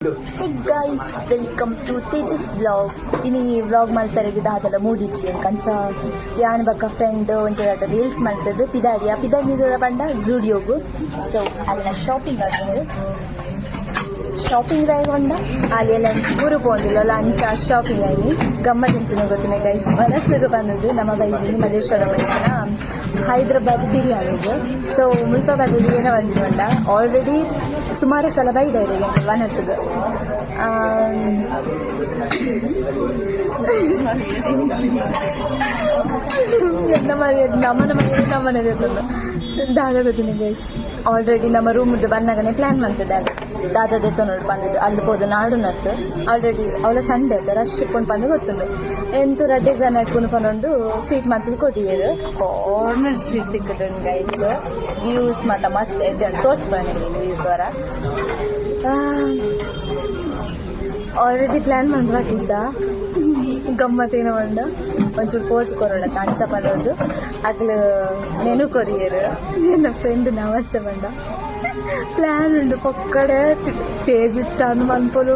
Hey guys, welcome to Tejas vlog. Ini vlog maltarigida hadala moodichi kancha yan baka friend onjada reels maltadu pidadi dora banda Zudio gu. So alla shopping aginde. Shopping ಆಯ್ಕೊಂಡ ಅಲ್ಲೆಲ್ಲ ಊರು ಹೋಗಿಲ್ಲ ಲಂಚ shopping ಆಗಿ ಗಮ್ಮತ್ತಿನ ಗೊತ್ತಿನ guys ಮನಸ್ಸಿಗೆ ಬಂದದ್ದು ನಮ್ಮ ಬೈದಿನಿ ಮಲ್ಲೇಶ್ವರ ಮೈಸೂರಿನ ಹೈದರಾಬಾದ್ ಬಿರಿಯಾನಿಗೆ. ಸೊ ಮುಲ್ಪಾಬಾದ್ ಬಿರಿಯಾನಿ ಬಂದಿಕೊಂಡ ಆಲ್ರೆಡಿ ಸುಮಾರು ಸಲ ಬೈದ ಮನಸ್ಸಿಗೆ ನಮ್ಮನೆ ದಾದ ಗೊತ್ತಿನ ಗೈಸ್ ಆಲ್ರೆಡಿ ನಮ್ಮ ರೂಮ್ದು ಬಂದಾಗನೇ ಪ್ಲಾನ್ ಮಾಡ್ತಿದ್ದೆ ದಾದದೇ ತೊಗೊಂಡು ಬಂದಿದ್ದು ಅಲ್ಲಿ ಹೋದು ನಾಡುನತ್ತು ಆಲ್ರೆಡಿ ಅವಳ ಸಂಡೆ ಅದ ರಶ್ ಇಟ್ಕೊಂಡು ಬಂದು ಗೊತ್ತುಂಡು ಎಂತೂ ರಡ್ಡೆ ಜನ ಕುಣ್ಕೊಂಡೊಂದು ಸೀಟ್ ಮಾಡ್ತಿದ್ದು ಕೊಟ್ಟಿದ್ದಾರೆ. ಕಾರ್ನರ್ ಸೀಟ್ ಸಿಕ್ಕುದು ಗೈಸ್ ವ್ಯೂಸ್ ಮಾತ್ರ ಮಸ್ತ್ ಇದೆ ತೋಚ್ ಬಂದಿದ್ದೀನಿ ವ್ಯೂಸ್ ವರ ಆಲ್ರೆಡಿ ಪ್ಲಾನ್ ಮಾಡ್ತಿದ್ದ ಗಮ್ಮತ್ತೇನೋ ಬಂದ ಒಂಚೂರು ಪೋಸ್ ಕೊರೋಣ ಕಂಚ ಪಡೋದು ಅದ್ಲು ಮೆನು ಕೊರಿಯರು ನನ್ನ ಫ್ರೆಂಡ್ ನಮಸ್ತೆ ಬಂದ ಪ್ಲಾನ್ ಉಂಡು ಪಕ್ಕಡೆ ಪೇಜ್ ಇಟ್ಟಾನು ಮಲ್ಪಲು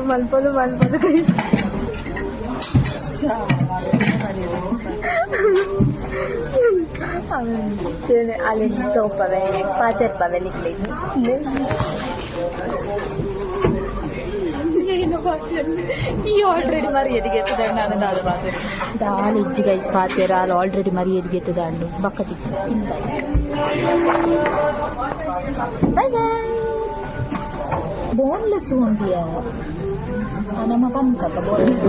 ಅಲ್ಲಿ ತೋಪವೆ ಪಾತೆರ್ಪವೆ ನಿಕ್ಲಿಕ್ಕೆ ಈ ಆಲ್ರೆಡಿ ಮರಿ ಎದಿಗೆತ್ತದ ನಾನು ದಾದ ಪಾತೆ ದಾಲ್ ಇಜ್ಜಿ ಗೈಸ್ ಪಾತೆರ ಅಲ್ಲಿ ಆಲ್ರೆಡಿ ಮರಿ ಎದಿಗೆತ್ತದ ಅಂಡು ಬಕ್ಕತಿತ್ತು ಬೋನ್ಲೆಸ್ ಉಂಡಿಯ ನಮ್ಮ ಪಂಕಪ್ಪ ಬೋನ್ಲೆಸ್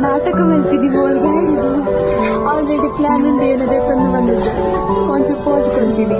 ನಾಟಕ ಮೆಲ್ತಿದ್ದಿ ಬೋಲ್ ಗೈಸ್ ಆಲ್ರೆಡಿ ಪ್ಲಾನ್ ಉಂಡು ಏನದೇ ತಂದು ಬಂದಿದ್ದು ಒಂಚೂರು ಪೋಸ್ ಕೊಡ್ತೀನಿ.